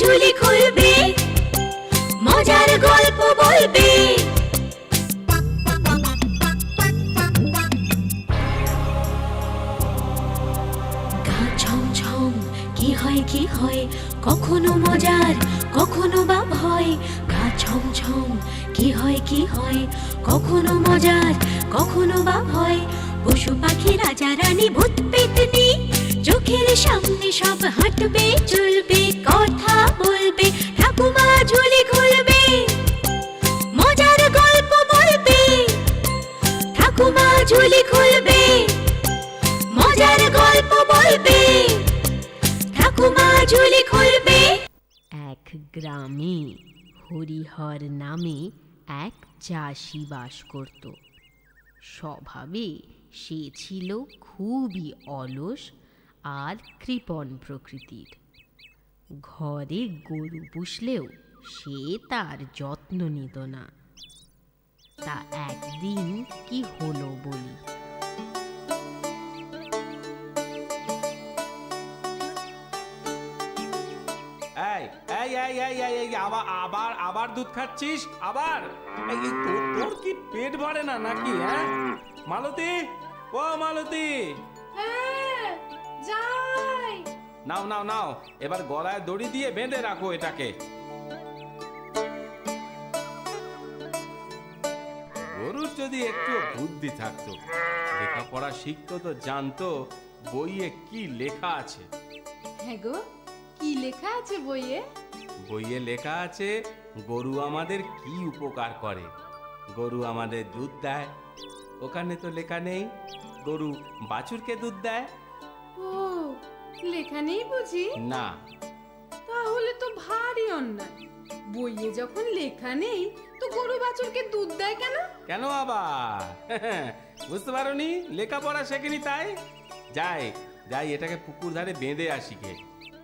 ঝুলি খুলবে, মজার গল্প বলবে। গা ছমছম কি হয় কি হয়, কখনো মজার কখনো বা ভয়। গা ছমছম কি হয় কি হয়, কখনো মজার কখনো বা ভয়। পশু পাখি রাজা রানী ভূত পেতনি চোখের সামনে সব হাঁটবে চলবে, কথা বলবে, ঠাকুমা ঝুলি খুলবে, মজার গল্প বলবে। ঠাকুমা ঝুলি খুলবে, মজার গল্প বলবে। ঠাকুমা ঝুলি খুলবে। এক গ্রামে হরিহর নামে এক চাষি বাস করত। স্বভাবে সে ছিল খুবই অলস আর কৃপণ প্রকৃতির। ঘরে গরু পুষলেও সে তার যত্ন নিত না। তা একদিন কি হলো বলি। এই এই এই এই এই এই আবার আবার আবার দুধ খাচ্ছিস আবার? এই তোর তোর কি পেট ভরে না নাকি? হ্যাঁ মালতী, ও মালতী, হ্যাঁ যাই। নাও নাও নাও, এবার গলায় দড়ি দিয়ে বেঁধে রাখো এটাকে। গরুর যদি একটু বুদ্ধি থাকতো, লেখাপড়া শিখতো তো জানতো বইয়ে কি লেখা আছে। হ্যাঁ গো, কি লেখা আছে বইয়ে? বইয়ে লেখা আছে গরু আমাদের কি উপকার করে। গরু আমাদের দুধ দেয়। ওখানে তো লেখা নেই গরু বাছুরকে দুধ দেয়। ও, লেখা নেই বুঝি? না। তাহলে তো ভারী অন্যায়। বইয়ে যখন লেখা নেই তো গরু বাছুরকে দুধ দেয় কেন? কেন আবার? বুঝতে পারোনি? লেখাপড়া শেখেনি তাই? যাই যাই, এটাকে পুকুর ধারে বেঁধে আসি গে।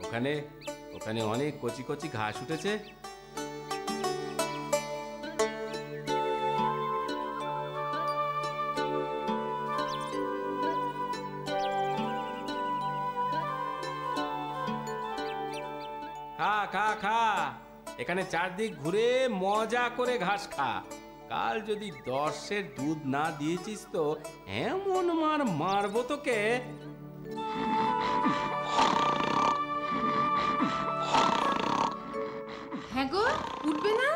ওখানে ওখানে অনেক কচি কচি ঘাস উঠেছে। খা খা খা, এখানে চারদিক ঘুরে মজা করে ঘাস খা। কাল যদি 10-এর দুধ না দিয়েছিস তো এমন মার মারবো তোকে। হ্যাঁ গো, উঠবে না?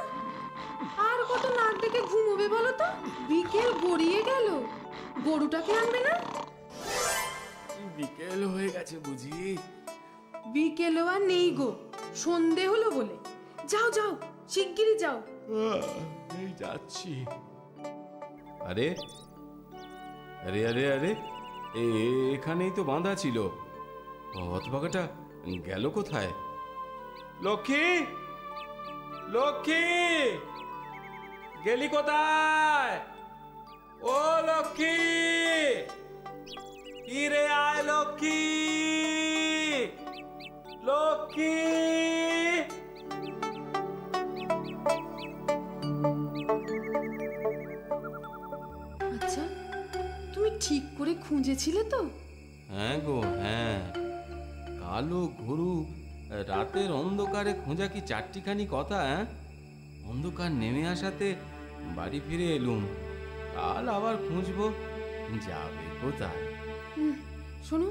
আর কত নাক ডেকে ঘুমোবে বলো তো? বিকেল গড়িয়ে গেল, গরুটাকে আনবে না? বিকেল হয়ে গেছে বুঝি? বিকেলও আর নেই গো, সন্ধে হলো বলে। যাও যাও, শিগগিরই যাও। এই যাচ্ছি। আরে আরে আরে আরে, এখানেই তো বাঁধা ছিল। হতভাগাটা গেল কোথায়? লক্ষ্মী, লক্ষ্মী, গেলি কোথায়? ও লক্ষ্মী, কি রে, আয় লক্ষ্মী, লক্ষ্মী। আচ্ছা, তুমি ঠিক করে খুঁজেছিলে তো? হ্যাঁ গো হ্যাঁ, কালো গরু রাতের অন্ধকারে খোঁজা কি চারটিখানি কথা? অন্ধকার নেমে আসাতে বাড়ি ফিরে এলুম। কাল আবার খুঁজবো, যাবে কোথায়? শোনো,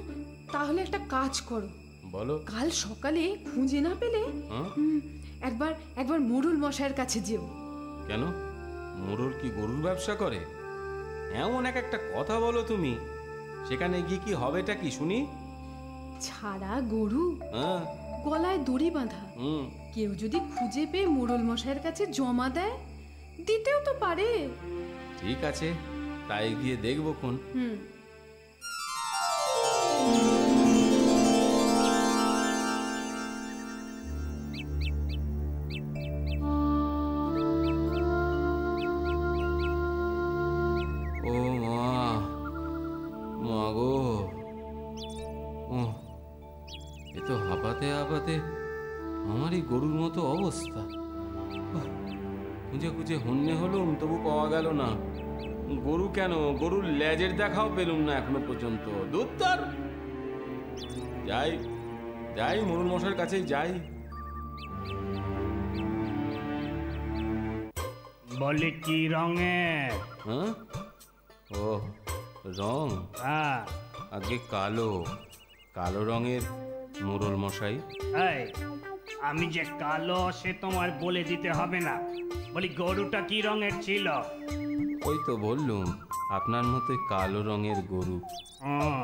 তাহলে একটা কাজ করো। বলো। কাল সকালে খুঁজে না পেলে একবার একবার মোড়ল মশাইয়ের কাছে যেও। কেন, মোড়ল কি গরুর ব্যবসা করে? এমন একটা কথা বলো তুমি। সেখানে গিয়ে কি হবেটা কি শুনি? ছাড়া গরু, হ্যাঁ, গলায় দড়ি বাঁধা। কেউ যদি খুঁজে পেয়ে মোড়ল মশাইয়ের কাছে জমা দেয়, দিতেও তো পারে। ঠিক আছে, তাই গিয়ে দেখবো কোন। ও মা, মা গো, ও এ তো হাঁপাতে হাঁপাতে আমারই গরুর মতো অবস্থা। খুঁজে খুঁজে হন্যে হলুম, তবু পাওয়া গেল না। গরু কেন, গরুর লেজের দেখাও পেলুম না এখনো পর্যন্ত। দুধ যাই যাই, মোড়ল মশাইয়ের কাছেই যাই। বলি কি রঙের? হ্যাঁ? ও রং হ্যাঁ। আগে কালো, কালো রঙের মোড়ল মশাই। এই, আমি যে কালো সে তোমার বলে দিতে হবে না। বলি গরুটা কি রঙের ছিল? ওই তো বললুম, আপনার মতোই কালো রঙের গরু। হুম,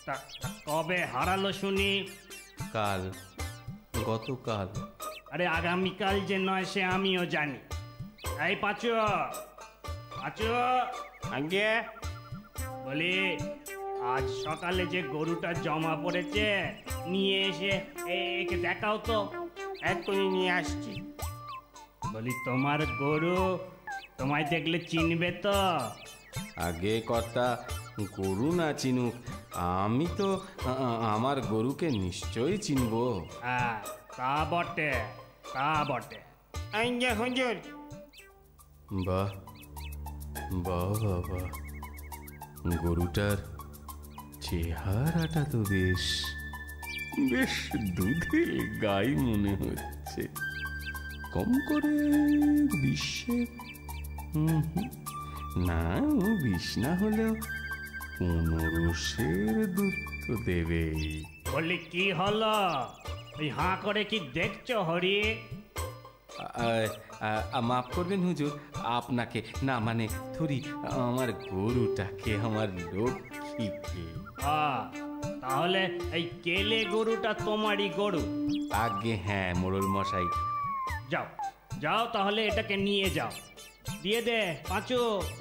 তা কবে হারালো শুনি? কাল, গতকাল। আরে আগামীকাল যে নয় সে আমিও জানি। এই পাঁচু, পাঁচু, আগে বলি আজ সকালে যে গরুটা জমা পড়েছে নিয়ে এসে একে দেখাও তো। এক্ষুনি নিয়ে আসছি। বলি তোমার গরু তোমায় দেখলে চিনবে তো? আগে কর্তা, গরু না চিনুক, আমি তো আমার গরুকে নিশ্চয়ই চিনবো। হ্যাঁ, তা বটে, তা বটে। এই যে হুজুর। বাহ বাহ বাহ বাহ, গরুটার চেহারাটা তো বেশ বেশ দুধের গাই মনে হচ্ছে। কম করে 20 না, 20 না হলেও 15 দুধ তো দেবেই। বলি কি হলো? ওই হাঁ করে কি দেখছো হরি? মাফ করবেন হুজুর, আপনাকে না, মানে থুরি আমার গরুটাকে, আমার লক্ষ্মীকে। তাহলে এই কেলে গরুটা তোমারই গরু? আগে হ্যাঁ মোড়ল মশাই। যাও যাও, তাহলে এটাকে নিয়ে যাও। দিয়ে দে পাঁচু,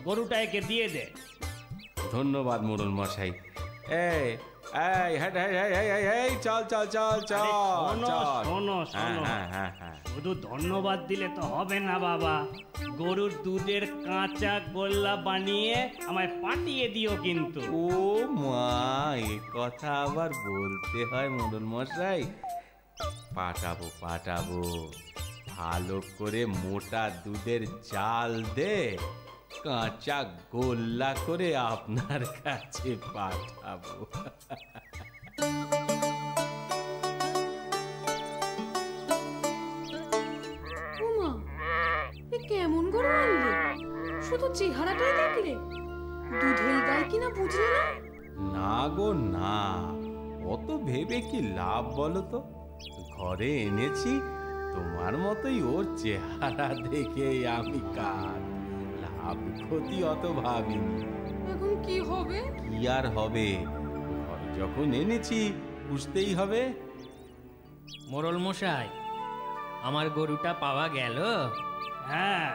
গরুটা একে দিয়ে দে। ধন্যবাদ মোড়ল মশাই। এই এই হ্যাঁ হ্যাঁ হ্যাঁ এই চল চল চল চল। শোনো শোনো শোনো, হ্যাঁ হ্যাঁ হ্যাঁ, শুধু ধন্যবাদ দিলে তো হবে না বাবা। গরুর দুধের কাঁচা গোল্লা বানিয়ে আমায় পাঠিয়ে দিও কিন্তু। ও মা, এ কথা আবার বলতে হয় মোড়ল মশাই? পাঠাবো পাঠাবো, ভালো করে মোটা দুধের জাল দে কাঁচা গোল্লা করে আপনার কাছে পাঠাবো। ওমা, এ কেমন গরু আনলে? শুধু চেহারাটাই দেখলে, দুধের গাই কিনা বুঝলে না? না গো না, অত ভেবে কি লাভ বলো তো? ঘরে এনেছি, তোমার মতোই ওর চেহারা দেখে আমি কার লাভ ক্ষতি অত ভাবিনি। এখন কি হবে? কি আর হবে, ঘর যখন এনেছি বুঝতেই হবে। মোড়ল মশাই, আমার গরুটা পাওয়া গেল? হ্যাঁ,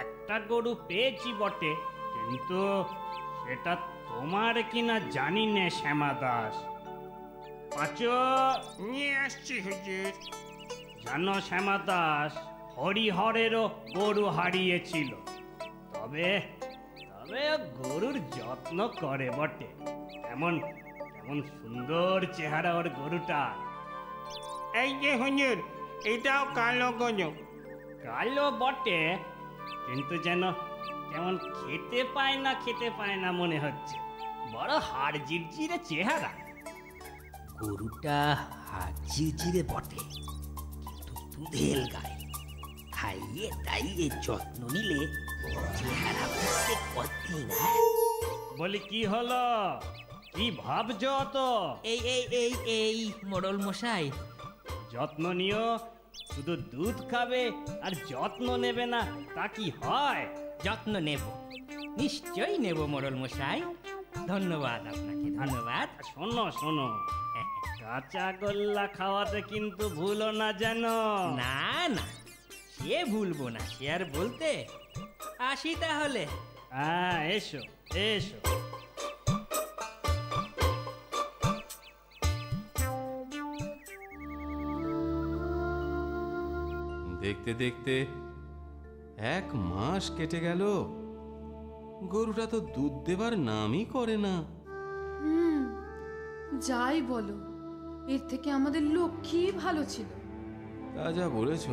একটা গরু পেয়েছি বটে, কিন্তু সেটা তোমার কিনা জানি নে শ্যামা দাস। পাঁচু, নিয়ে আসছি হুজুর। জানো শ্যামা দাস, হরিহরেরও গরু হারিয়েছিল। তবে তবে ও গরুর যত্ন করে বটে। এমন এমন সুন্দর চেহারা ওর গরুটা। এই যে হুজুর, এটাও কালো গরু। কালো বটে, কিন্তু যেন কেমন খেতে পায় না মনে হচ্ছে। বড় হাড় জিরজিরে চেহারা। গরুটা ঝিরঝিরে বটে, কিন্তু দুধের গায়ে। খাইয়ে দাইয়ে যত্ন নিলে চেহারা বুঝতে কতদিন। বলি কি হলো, কি ভাবছো তো? এই এই এই এই মোড়ল মশাই, যত্ন নিও, শুধু দুধ খাবে আর যত্ন নেবে না তা কি হয়? যত্ন নেব, নিশ্চয়ই নেব মোড়ল মশাই। ধন্যবাদ আপনাকে, ধন্যবাদ। শোনো শোনো, কাঁচা গোল্লা খাওয়াতে কিন্তু ভুলো না যেন। না না, সে ভুলবো না, সে আর বলতে। আসি তাহলে। হ্যাঁ, এসো এসো। দেখতে দেখতে 1 মাস কেটে গেল, গরুটা তো দুধ দেবার নামই করে না। যাই বলো, এর থেকে আমাদের লক্ষ্মী ভালো ছিল। তা যা বলেছ।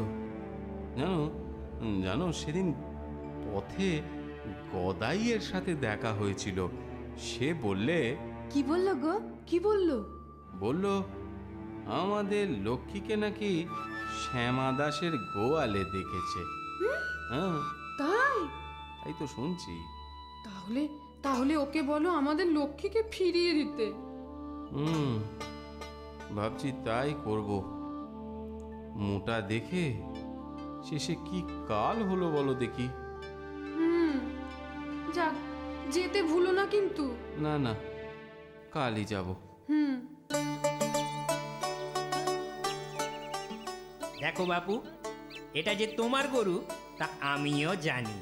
জানো জানো সেদিন পথে গদাইয়ের সাথে দেখা হয়েছিল। সে বললে, কি বললো গো? কি বললো? বলল আমাদের লক্ষ্মীকে নাকি শ্যামা দাসের গোয়ালে দেখেছে। হ্যাঁ, তাই? তাই তো শুনছি। তাহলে তাহলে ওকে বলো আমাদের লক্ষ্মীকে ফিরিয়ে দিতে। হুম, ভাবছি তাই করব। মোটা দেখে শেষে কি কাল হলো বলো দেখি। যাক, যেতে ভুলো না কিন্তু। না না, কালই যাব। দেখো বাপু, এটা যে তোমার গরু তা আমিও জানি,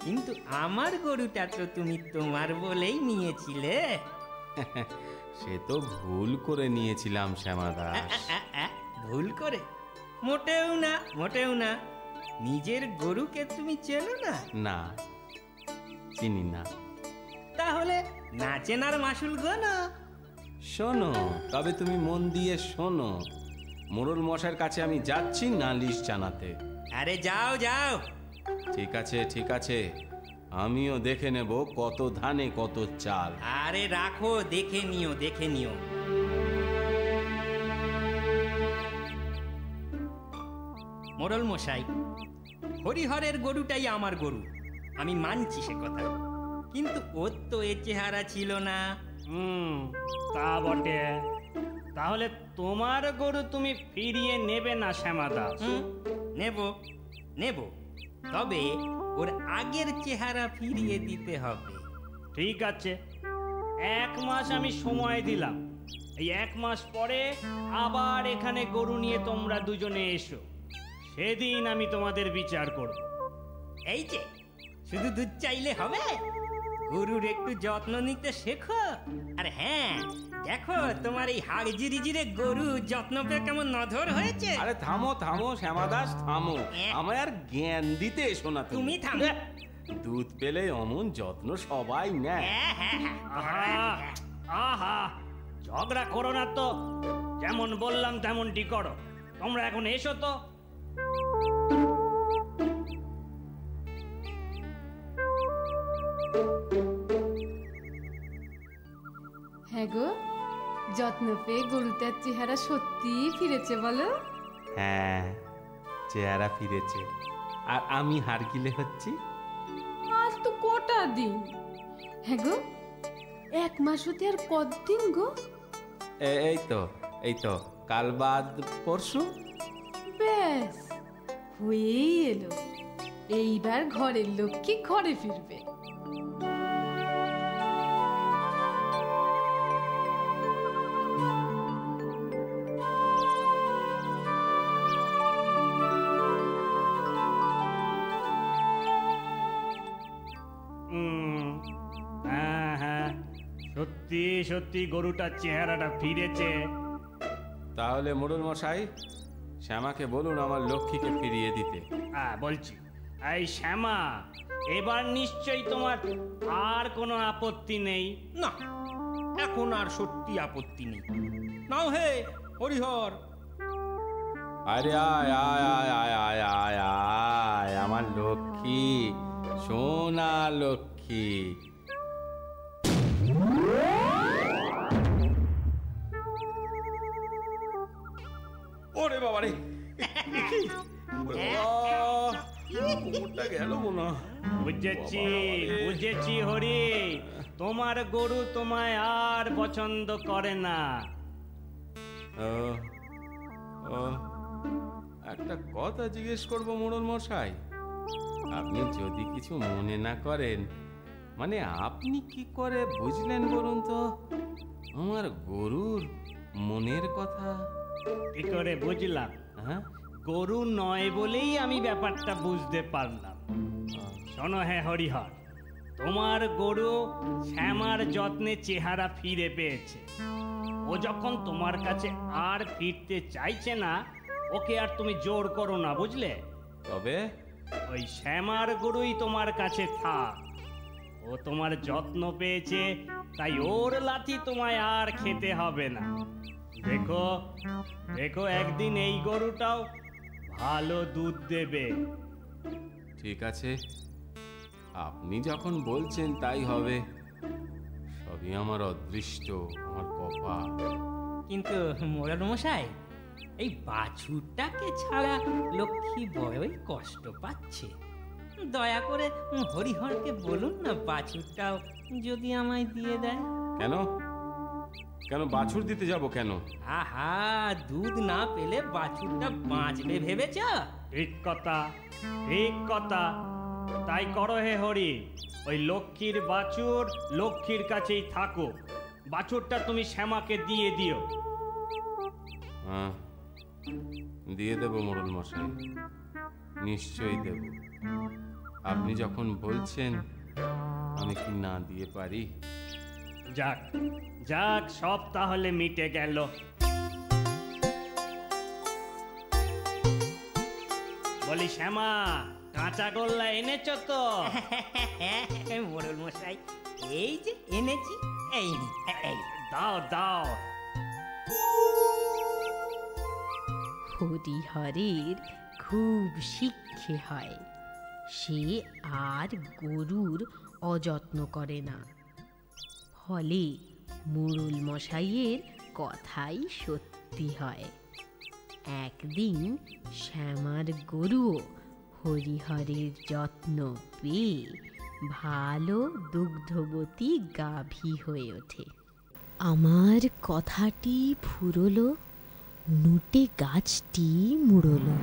কিন্তু আমার গরুটা তো তুমি তোমার বলেই নিয়েছিলে। সে তো ভুল করে নিয়েছিলাম শ্যামা দাস। ভুল করে? মোটেও না, মোটেও না। নিজের গরুকে তুমি চেনো না? না, চিনি না। তাহলে না চেনার মাসুল গোনা। শোনো, তবে তুমি মন দিয়ে শোনো, মোড়ল মশাইয়ের কাছে আমি যাচ্ছি নালিশ জানাতে। আরে যাও যাও। ঠিক আছে ঠিক আছে, আমিও দেখে নেব কত ধানে কত চাল। আরে রাখো, দেখে নিও দেখে নিও। মোড়ল মশাই, হরিহরের গরুটাই আমার গরু, আমি মানছি সে কথা, কিন্তু ওর তো এ চেহারা ছিল না। তা বটে। তাহলে তোমার গরু তুমি ফিরিয়ে নেবে না শ্যামা দাস? নেব নেব, তবে ওর আগের চেহারা ফিরিয়ে দিতে হবে। ঠিক আছে, 1 মাস আমি সময় দিলাম। এই 1 মাস পরে আবার এখানে গরু নিয়ে তোমরা দুজনে এসো, সেদিন আমি তোমাদের বিচার করব। এই যে শুধু দুধ চাইলে হবে? গরুর একটু যত্ন নিতে শেখো। আর হ্যাঁ, দেখো তোমার এই হাড় জিরে গরু যত্ন পেয়ে কেমন নধর হয়েছে। আরে থামো থামো শ্যামা দাস, থামো। হ্যাঁ। আমায় আর জ্ঞান দিতে এসো না তুমি থামো। দুধ পেলে অমন যত্ন সবাই নেয়। হ্যাঁ হ্যাঁ হ্যাঁ। আহা আহা, ঝগড়া করো না তো, যেমন বললাম তেমনটি করো। তোমরা এখন এসো তো। হ্যাঁ গো, যত্ন পেয়ে গরুটার চেহারা সত্যিই ফিরেছে বলো? হ্যাঁ, চেহারা ফিরেছে। আর আমি হারকিলে হচ্ছি। আজ তো কটা দিন। হ্যাঁ গো, 1 মাস হতে আর কতদিন গো? এই তো কাল বাদ পরশু। ব্যাস, হয়েই এলো। এইবার ঘরের লক্ষ্মী ঘরে ফিরবে। হ্যাঁ হ্যাঁ, সত্যি সত্যি গরুটার চেহারাটা ফিরেছে। তাহলে মোড়ল মশাই, শ্যামাকে বলুন আমার লক্ষ্মীকে ফিরিয়ে দিতে। হ্যাঁ বলছি। এই শ্যামা, এবার নিশ্চয়ই তোমার আর কোনো আপত্তি নেই? না, এখন আর সত্যি আপত্তি নেই। নাও হে হরিহর। আরে আয় আয় আয় আয় আয় আয় আয়, আমার লক্ষ্মী, সোনা লক্ষ্মী। ওরে বাবা রে, কোমরটা গেল মনে হয়। বুঝেছি বুঝেছি হরি, তোমার গরু তোমায় আর পছন্দ করে না। ও, ও, একটা কথা জিজ্ঞেস করবো মোড়ল মশাই, আপনি যদি কিছু মনে না করেন, মানে আপনি কি করে বুঝলেন বলুন তো আমার গরুর মনের কথা? কি করে বুঝলাম? হ্যাঁ, গরু নয় বলেই আমি ব্যাপারটা বুঝতে পারলাম। শোনো হে হরিহর, তোমার গরু শ্যামার যত্নে চেহারা ফিরে পেয়েছে। ও যখন তোমার কাছে আর ফিরতে চাইছে না, ওকে আর তুমি জোর করো না, বুঝলে? তবে ওই শ্যামার গরুই তোমার কাছে থাক। ও তোমার যত্ন পেয়েছে, তাই ওর লাথি তোমায় আর খেতে হবে না। দেখো দেখো, একদিন এই গরুটাও ভালো দুধ দেবে। ঠিক আছে, আপনি যখন বলছেন তাই হবে। সবই আমার অদৃষ্ট, আমার কপাল। কিন্তু মোড়ল মশাই, এই বাছুরটাকে ছাড়া লক্ষ্মী বড়ই কষ্ট পাচ্ছে। দয়া করে হরিহরকে বলুন না বাছুরটাও যদি আমায় দিয়ে দেয়। কেন কেন বাছুর দিতে যাব কেন? আহা, দুধ না পেলে বাছুরটা বাঁচবে ভেবেছ? ঠিক কথা, ঠিক কথা। তাই করো হে হরি, ওই লক্ষ্মীর বাছুর লক্ষ্মীর কাছেই থাকো। বাছুরটা তুমি শ্যামাকে দিয়ে দিও। হ্যাঁ, দিয়ে দেব মোড়ল মশাই, নিশ্চয়ই দেব। আপনি যখন বলছেন, আমি কি না দিয়ে পারি? যাক যাক, সব তাহলে মিটে গেল। বলি শ্যামা, কাঁচা গোল্লা এনেছো তো? মোড়ল মশাই, এই যে এনেছি, এই নিন, এই। দাও দাও। হরিহরের খুব শিক্ষে হয়, সে আর গরুর অযত্ন করে না। ফলে মোড়ল মশাইয়ের কথাই সত্যি হয়। একদিন শ্যামার গরুও হরিহরের যত্ন পেয়ে ভালো দুগ্ধবতী গাভী হয়ে ওঠে। আমার কথাটি ফুরলো, নুটে গাছটি মুড়লো।